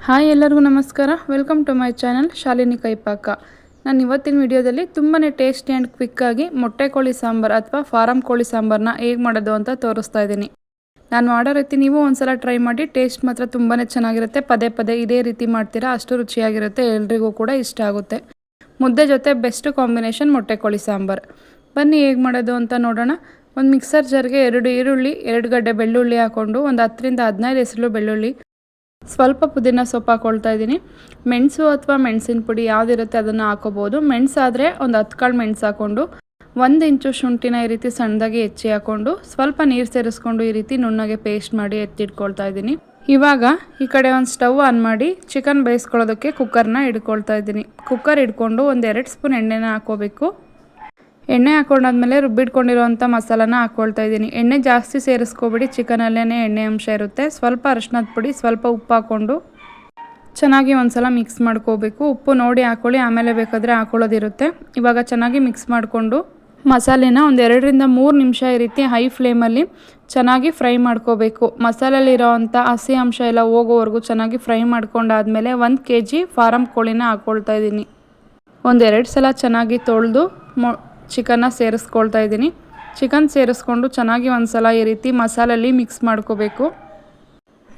Hi ಎಲ್ಲರಿಗೂ ನಮಸ್ಕಾರ. Welcome to my channel Shalini Kaipaka. ನಾನು ಇವತ್ತಿನ ವಿಡಿಯೋದಲ್ಲಿ ತುಂಬಾ ಟೇಸ್ಟಿ ಆ್ಯಂಡ್ ಕ್ವಿಕ್ಕಾಗಿ ಮೊಟ್ಟೆ ಕೋಳಿ ಸಾಂಬಾರು ಅಥವಾ ಫಾರಮ್ ಕೋಳಿ ಸಾಂಬಾರನ್ನ ಹೇಗೆ ಮಾಡೋದು ಅಂತ ತೋರಿಸ್ತಾ ಇದ್ದೀನಿ. ನಾನು ಮಾಡೋ ರೀತಿ ನೀವು ಒಂದ್ಸಲ ಟ್ರೈ ಮಾಡಿ. ಟೇಸ್ಟ್ ಮಾತ್ರ ತುಂಬಾ ಚೆನ್ನಾಗಿರುತ್ತೆ. ಪದೇ ಪದೇ ಇದೇ ರೀತಿ ಮಾಡ್ತೀರಾ ಅಷ್ಟು ರುಚಿಯಾಗಿರುತ್ತೆ. ಎಲ್ರಿಗೂ ಕೂಡ ಇಷ್ಟ ಆಗುತ್ತೆ. ಮುದ್ದೆ ಜೊತೆ ಬೆಸ್ಟ್ ಕಾಂಬಿನೇಷನ್ ಮೊಟ್ಟೆ ಕೋಳಿ ಸಾಂಬಾರು. ಬನ್ನಿ ಹೇಗೆ ಮಾಡೋದು ಅಂತ ನೋಡೋಣ. ಒಂದು ಮಿಕ್ಸರ್ ಜಾರ್ಗೆ 2 ಈರುಳ್ಳಿ, 2 ಗಡ್ಡೆ ಬೆಳ್ಳುಳ್ಳಿ ಹಾಕ್ಕೊಂಡು ಒಂದು 10ರಿಂದ 15 ಹೆಸರು ಬೆಳ್ಳುಳ್ಳಿ, ಸ್ವಲ್ಪ ಪುದೀನ ಸೊಪ್ಪು ಹಾಕ್ಕೊಳ್ತಾ ಇದ್ದೀನಿ. ಮೆಣಸು ಅಥವಾ ಮೆಣಸಿನ ಪುಡಿ ಯಾವುದಿರುತ್ತೆ ಅದನ್ನು ಹಾಕೋಬೋದು. ಮೆಣಸಾದರೆ ಒಂದು 10 ಕಾಳು ಮೆಣಸು ಹಾಕ್ಕೊಂಡು 1 ಇಂಚು ಶುಂಠಿನ ಈ ರೀತಿ ಸಣ್ಣದಾಗಿ ಹೆಚ್ಚಿ ಹಾಕ್ಕೊಂಡು ಸ್ವಲ್ಪ ನೀರು ಸೇರಿಸ್ಕೊಂಡು ಈ ರೀತಿ ನುಣ್ಣಗೆ ಪೇಸ್ಟ್ ಮಾಡಿ ಎತ್ತಿಟ್ಕೊಳ್ತಾ ಇದ್ದೀನಿ. ಇವಾಗ ಈ ಕಡೆ ಒಂದು ಸ್ಟವ್ ಆನ್ ಮಾಡಿ ಚಿಕನ್ ಬೇಯಿಸ್ಕೊಳ್ಳೋದಕ್ಕೆ ಕುಕ್ಕರ್ನ ಇಟ್ಕೊಳ್ತಾ ಇದ್ದೀನಿ. ಕುಕ್ಕರ್ ಇಟ್ಕೊಂಡು ಒಂದು 2 ಸ್ಪೂನ್ ಎಣ್ಣೆನ ಹಾಕ್ಕೋಬೇಕು. ಎಣ್ಣೆ ಹಾಕೊಂಡಾದ್ಮೇಲೆ ರುಬ್ಬಿಟ್ಕೊಂಡಿರೋವಂಥ ಮಸಾಲಾನ ಹಾಕ್ಕೊಳ್ತಾ ಇದ್ದೀನಿ. ಎಣ್ಣೆ ಜಾಸ್ತಿ ಸೇರಿಸ್ಕೊಬಿಡಿ, ಚಿಕನಲ್ಲೇ ಎಣ್ಣೆ ಅಂಶ ಇರುತ್ತೆ. ಸ್ವಲ್ಪ ಅರಿಶಿನದ ಪುಡಿ, ಸ್ವಲ್ಪ ಉಪ್ಪು ಹಾಕ್ಕೊಂಡು ಚೆನ್ನಾಗಿ ಒಂದ್ಸಲ ಮಿಕ್ಸ್ ಮಾಡ್ಕೋಬೇಕು. ಉಪ್ಪು ನೋಡಿ ಹಾಕ್ಕೊಳ್ಳಿ, ಆಮೇಲೆ ಬೇಕಾದರೆ ಹಾಕ್ಕೊಳ್ಳೋದಿರುತ್ತೆ. ಇವಾಗ ಚೆನ್ನಾಗಿ ಮಿಕ್ಸ್ ಮಾಡಿಕೊಂಡು ಮಸಾಲೆನ ಒಂದು 2ರಿಂದ 3 ನಿಮಿಷ ಈ ರೀತಿ ಹೈ ಫ್ಲೇಮಲ್ಲಿ ಚೆನ್ನಾಗಿ ಫ್ರೈ ಮಾಡ್ಕೋಬೇಕು. ಮಸಾಲೆಯಲ್ಲಿರೋವಂಥ ಹಸಿ ಅಂಶ ಎಲ್ಲ ಹೋಗೋವರೆಗೂ ಚೆನ್ನಾಗಿ ಫ್ರೈ ಮಾಡ್ಕೊಂಡಾದ್ಮೇಲೆ 1 kg ಫಾರಮ್ ಕೋಳಿನ ಹಾಕ್ಕೊಳ್ತಾ ಇದ್ದೀನಿ. 1-2 ಸಲ ಚೆನ್ನಾಗಿ ತೊಳೆದು ಚಿಕನ್ನ ಸೇರಿಸ್ಕೊಳ್ತಾ ಇದ್ದೀನಿ. ಚಿಕನ್ ಸೇರಿಸ್ಕೊಂಡು ಚೆನ್ನಾಗಿ ಒಂದ್ಸಲ ಈ ರೀತಿ ಮಸಾಲೆಯಲ್ಲಿ ಮಿಕ್ಸ್ ಮಾಡ್ಕೋಬೇಕು.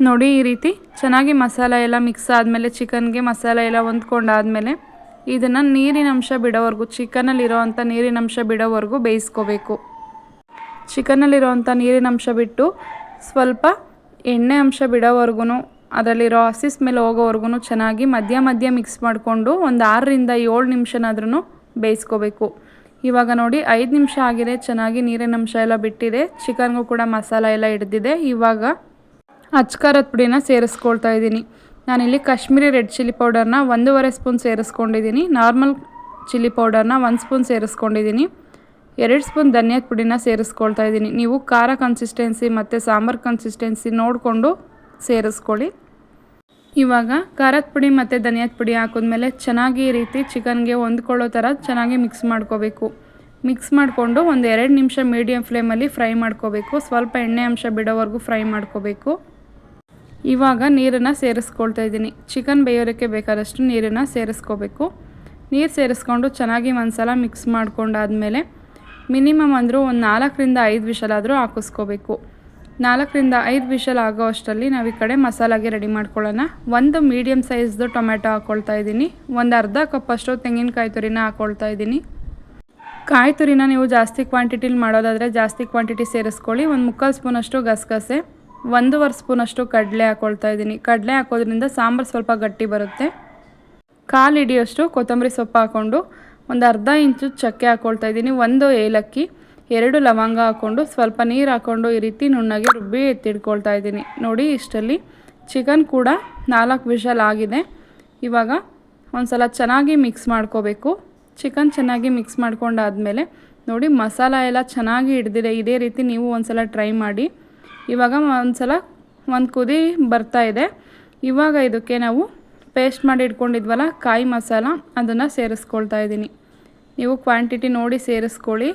ನೋಡಿ ಈ ರೀತಿ ಚೆನ್ನಾಗಿ ಮಸಾಲೆ ಎಲ್ಲ ಮಿಕ್ಸ್ ಆದಮೇಲೆ ಚಿಕನ್ಗೆ ಮಸಾಲೆ ಎಲ್ಲ ಹೊಂದ್ಕೊಂಡಾದ್ಮೇಲೆ ಇದನ್ನು ನೀರಿನ ಅಂಶ ಬಿಡೋವರೆಗೂ, ಚಿಕನಲ್ಲಿರೋವಂಥ ನೀರಿನ ಅಂಶ ಬಿಡೋವರೆಗೂ ಬೇಯಿಸ್ಕೋಬೇಕು. ಚಿಕನಲ್ಲಿರೋವಂಥ ನೀರಿನ ಅಂಶ ಬಿಟ್ಟು ಸ್ವಲ್ಪ ಎಣ್ಣೆ ಅಂಶ ಬಿಡೋವರೆಗೂ, ಅದರಲ್ಲಿರೋ ಹಸಿ ಸ್ಮೆಲ್ ಹೋಗೋವರೆಗೂ ಚೆನ್ನಾಗಿ ಮಧ್ಯ ಮಿಕ್ಸ್ ಮಾಡಿಕೊಂಡು ಒಂದು 6ರಿಂದ 7 ನಿಮಿಷನಾದ್ರೂ ಬೇಯಿಸ್ಕೋಬೇಕು. ಇವಾಗ ನೋಡಿ 5 ನಿಮಿಷ ಆಗಿದೆ. ಚೆನ್ನಾಗಿ ನೀರಿನ ಅಂಶ ಎಲ್ಲ ಬಿಟ್ಟಿದೆ. ಚಿಕನ್ಗೂ ಕೂಡ ಮಸಾಲ ಎಲ್ಲ ಹಿಡ್ದಿದೆ. ಇವಾಗ ಅಚ್ಕಾರದ ಪುಡಿನ ಸೇರಿಸ್ಕೊಳ್ತಾ ಇದ್ದೀನಿ. ನಾನಿಲ್ಲಿ ಕಾಶ್ಮೀರಿ ರೆಡ್ ಚಿಲ್ಲಿ ಪೌಡರ್ನ 1.5 ಸ್ಪೂನ್ ಸೇರಿಸ್ಕೊಂಡಿದ್ದೀನಿ. ನಾರ್ಮಲ್ ಚಿಲ್ಲಿ ಪೌಡರ್ನ 1 ಸ್ಪೂನ್ ಸೇರಿಸ್ಕೊಂಡಿದ್ದೀನಿ. 2 ಸ್ಪೂನ್ ಧನಿಯಾದ ಪುಡಿನ ಸೇರಿಸ್ಕೊಳ್ತಾ ಇದ್ದೀನಿ. ನೀವು ಖಾರ ಕನ್ಸಿಸ್ಟೆನ್ಸಿ ಮತ್ತು ಸಾಂಬಾರು ಕನ್ಸಿಸ್ಟೆನ್ಸಿ ನೋಡಿಕೊಂಡು ಸೇರಿಸ್ಕೊಳ್ಳಿ. ಇವಾಗ ಖಾರದ ಪುಡಿ ಮತ್ತು ಧನಿಯಾದ ಪುಡಿ ಹಾಕಿದ್ಮೇಲೆ ಚೆನ್ನಾಗಿ ಈ ರೀತಿ ಚಿಕನ್ಗೆ ಹೊಂದ್ಕೊಳ್ಳೋ ಥರ ಚೆನ್ನಾಗಿ ಮಿಕ್ಸ್ ಮಾಡ್ಕೋಬೇಕು. ಮಿಕ್ಸ್ ಮಾಡಿಕೊಂಡು ಒಂದು 2 ನಿಮಿಷ ಮೀಡಿಯಮ್ ಫ್ಲೇಮಲ್ಲಿ ಫ್ರೈ ಮಾಡ್ಕೋಬೇಕು. ಸ್ವಲ್ಪ ಎಣ್ಣೆ ಅಂಶ ಬಿಡೋವರೆಗೂ ಫ್ರೈ ಮಾಡ್ಕೋಬೇಕು. ಇವಾಗ ನೀರನ್ನು ಸೇರಿಸ್ಕೊಳ್ತಾ ಇದ್ದೀನಿ. ಚಿಕನ್ ಬೇಯೋದಕ್ಕೆ ಬೇಕಾದಷ್ಟು ನೀರನ್ನು ಸೇರಿಸ್ಕೋಬೇಕು. ನೀರು ಸೇರಿಸ್ಕೊಂಡು ಚೆನ್ನಾಗಿ ಒಂದ್ಸಲ ಮಿಕ್ಸ್ ಮಾಡ್ಕೊಂಡಾದ್ಮೇಲೆ ಮಿನಿಮಮ್ ಅಂದರೂ ಒಂದು 4ರಿಂದ 5 ವಿಷಲಾದರೂ ಹಾಕಿಸ್ಕೋಬೇಕು. 4ರಿಂದ 5 ವಿಷಲ್ ಆಗೋ ಅಷ್ಟರಲ್ಲಿ ನಾವು ಈ ಕಡೆ ಮಸಾಲಾಗೆ ರೆಡಿ ಮಾಡ್ಕೊಳ್ಳೋಣ. ಒಂದು ಮೀಡಿಯಮ್ ಸೈಜ್ದು ಟೊಮೆಟೊ ಹಾಕ್ಕೊಳ್ತಾ ಇದ್ದೀನಿ. ಒಂದು ಅರ್ಧ ಕಪ್ಪಷ್ಟು ತೆಂಗಿನಕಾಯಿ ತುರಿನ ಹಾಕ್ಕೊಳ್ತಾ ಇದ್ದೀನಿ. ಕಾಯಿ ತುರಿನ ನೀವು ಜಾಸ್ತಿ ಕ್ವಾಂಟಿಟಿಲಿ ಮಾಡೋದಾದರೆ ಜಾಸ್ತಿ ಕ್ವಾಂಟಿಟಿ ಸೇರಿಸ್ಕೊಳ್ಳಿ. ಒಂದು 3/4 ಸ್ಪೂನಷ್ಟು ಗಸಗಸೆ, 1.5 ಸ್ಪೂನಷ್ಟು ಕಡಲೆ ಹಾಕ್ಕೊಳ್ತಾ ಇದ್ದೀನಿ. ಕಡಲೆ ಹಾಕೋದ್ರಿಂದ ಸಾಂಬಾರು ಸ್ವಲ್ಪ ಗಟ್ಟಿ ಬರುತ್ತೆ. 1/4 ಹಿಡಿಯೋಷ್ಟು ಕೊತ್ತಂಬರಿ ಸೊಪ್ಪು ಹಾಕ್ಕೊಂಡು ಒಂದು ಅರ್ಧ ಇಂಚು ಚಕ್ಕೆ ಹಾಕ್ಕೊಳ್ತಾ ಇದ್ದೀನಿ. 1 ಏಲಕ್ಕಿ, 2 ಲವಂಗ ಹಾಕ್ಕೊಂಡು ಸ್ವಲ್ಪ ನೀರು ಹಾಕ್ಕೊಂಡು ಈ ರೀತಿ ನುಣ್ಣಗೆ ರುಬ್ಬಿ ಎತ್ತಿಡ್ಕೊಳ್ತಾ ಇದ್ದೀನಿ. ನೋಡಿ ಇಷ್ಟರಲ್ಲಿ ಚಿಕನ್ ಕೂಡ 4 ವಿಷಲ್ ಆಗಿದೆ. ಇವಾಗ ಒಂದ್ಸಲ ಚೆನ್ನಾಗಿ ಮಿಕ್ಸ್ ಮಾಡ್ಕೋಬೇಕು. ಚಿಕನ್ ಚೆನ್ನಾಗಿ ಮಿಕ್ಸ್ ಮಾಡ್ಕೊಂಡಾದ್ಮೇಲೆ ನೋಡಿ ಮಸಾಲ ಎಲ್ಲ ಚೆನ್ನಾಗಿ ಹಿಡ್ದಿದೆ. ಇದೇ ರೀತಿ ನೀವು ಒಂದ್ಸಲ ಟ್ರೈ ಮಾಡಿ. ಇವಾಗ ಒಂದು ಕುದಿ ಬರ್ತಾ ಇದೆ. ಇವಾಗ ಇದಕ್ಕೆ ನಾವು ಪೇಸ್ಟ್ ಮಾಡಿ ಇಟ್ಕೊಂಡಿದ್ವಲ್ಲ ಕಾಯಿ ಮಸಾಲ, ಅದನ್ನು ಸೇರಿಸ್ಕೊಳ್ತಾ ಇದ್ದೀನಿ. ನೀವು ಕ್ವಾಂಟಿಟಿ ನೋಡಿ ಸೇರಿಸ್ಕೊಳ್ಳಿ.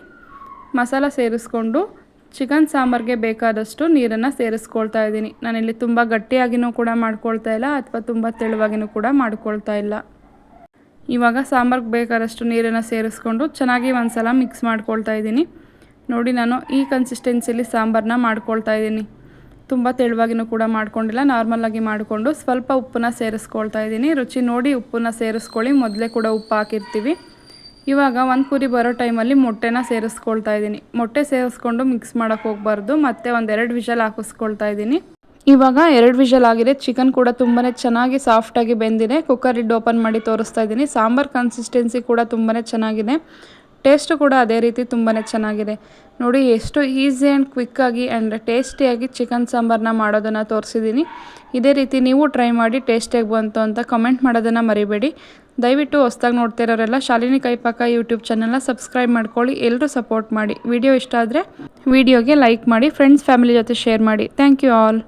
ಮಸಾಲ ಸೇರಿಸ್ಕೊಂಡು ಚಿಕನ್ ಸಾಂಬಾರಿಗೆ ಬೇಕಾದಷ್ಟು ನೀರನ್ನು ಸೇರಿಸ್ಕೊಳ್ತಾ ಇದ್ದೀನಿ. ನಾನಿಲ್ಲಿ ತುಂಬ ಗಟ್ಟಿಯಾಗಿಯೂ ಕೂಡ ಮಾಡ್ಕೊಳ್ತಾ ಇಲ್ಲ ಅಥವಾ ತುಂಬ ತೆಳುವಾಗಿಯೂ ಕೂಡ ಮಾಡ್ಕೊಳ್ತಾ ಇಲ್ಲ. ಇವಾಗ ಸಾಂಬಾರಿಗೆ ಬೇಕಾದಷ್ಟು ನೀರನ್ನು ಸೇರಿಸ್ಕೊಂಡು ಚೆನ್ನಾಗಿ ಒಂದ್ಸಲ ಮಿಕ್ಸ್ ಮಾಡ್ಕೊಳ್ತಾ ಇದ್ದೀನಿ. ನೋಡಿ ನಾನು ಈ ಕನ್ಸಿಸ್ಟೆನ್ಸಿಲಿ ಸಾಂಬಾರನ್ನ ಮಾಡ್ಕೊಳ್ತಾ ಇದ್ದೀನಿ. ತುಂಬ ತೆಳುವಾಗಿಯೂ ಕೂಡ ಮಾಡ್ಕೊಂಡಿಲ್ಲ, ನಾರ್ಮಲಾಗಿ ಮಾಡಿಕೊಂಡು ಸ್ವಲ್ಪ ಉಪ್ಪನ್ನ ಸೇರಿಸ್ಕೊಳ್ತಾ ಇದ್ದೀನಿ. ರುಚಿ ನೋಡಿ ಉಪ್ಪನ್ನ ಸೇರಿಸ್ಕೊಳ್ಳಿ. ಮೊದಲೇ ಕೂಡ ಉಪ್ಪು ಹಾಕಿರ್ತೀವಿ. ಇವಾಗ ಒಂದು ಕುದಿ ಬರೋ ಟೈಮಲ್ಲಿ ಮೊಟ್ಟೆನ ಸೇರಿಸ್ಕೊಳ್ತಾ ಇದ್ದೀನಿ. ಮೊಟ್ಟೆ ಸೇರಿಸ್ಕೊಂಡು ಮಿಕ್ಸ್ ಮಾಡೋಕ್ಕೆ ಹೋಗಬಾರ್ದು. ಮತ್ತು ಒಂದು 2 ವಿಷಲ್ ಹಾಕಿಸ್ಕೊಳ್ತಾ ಇದ್ದೀನಿ. ಇವಾಗ 2 ವಿಷಲ್ ಆಗಿದೆ. ಚಿಕನ್ ಕೂಡ ತುಂಬಾ ಚೆನ್ನಾಗಿ ಸಾಫ್ಟಾಗಿ ಬೆಂದಿದೆ. ಕುಕ್ಕರ್ ಲಿಡ್ ಓಪನ್ ಮಾಡಿ ತೋರಿಸ್ತಾ ಇದ್ದೀನಿ. ಸಾಂಬಾರು ಕನ್ಸಿಸ್ಟೆನ್ಸಿ ಕೂಡ ತುಂಬಾ ಚೆನ್ನಾಗಿದೆ. ಟೇಸ್ಟು ಕೂಡ ಅದೇ ರೀತಿ ತುಂಬಾ ಚೆನ್ನಾಗಿದೆ. ನೋಡಿ ಎಷ್ಟು ಈಸಿ ಆ್ಯಂಡ್ ಕ್ವಿಕ್ಕಾಗಿ ಆ್ಯಂಡ್ ಟೇಸ್ಟಿಯಾಗಿ ಚಿಕನ್ ಸಾಂಬಾರನ್ನ ಮಾಡೋದನ್ನು ತೋರಿಸಿದ್ದೀನಿ. ಇದೇ ರೀತಿ ನೀವು ಟ್ರೈ ಮಾಡಿ ಟೇಸ್ಟಿಯಾಗಿ ಬಂತು ಅಂತ ಕಮೆಂಟ್ ಮಾಡೋದನ್ನು ಮರಿಬೇಡಿ. ದಯವಿಟ್ಟು ಹೊಸ್ದಾಗಿ ನೋಡ್ತಿರೋರೆಲ್ಲ ಶಾಲಿನಿ ಕೈಪಾಕ ಯೂಟ್ಯೂಬ್ ಚಾನಲ್ನ ಸಬ್ಸ್ಕ್ರೈಬ್ ಮಾಡ್ಕೊಳ್ಳಿ. ಎಲ್ಲರೂ ಸಪೋರ್ಟ್ ಮಾಡಿ. ವಿಡಿಯೋ ಇಷ್ಟ ಆದರೆ ವಿಡಿಯೋಗೆ ಲೈಕ್ ಮಾಡಿ, ಫ್ರೆಂಡ್ಸ್ ಫ್ಯಾಮಿಲಿ ಜೊತೆ ಶೇರ್ ಮಾಡಿ. Thank you all.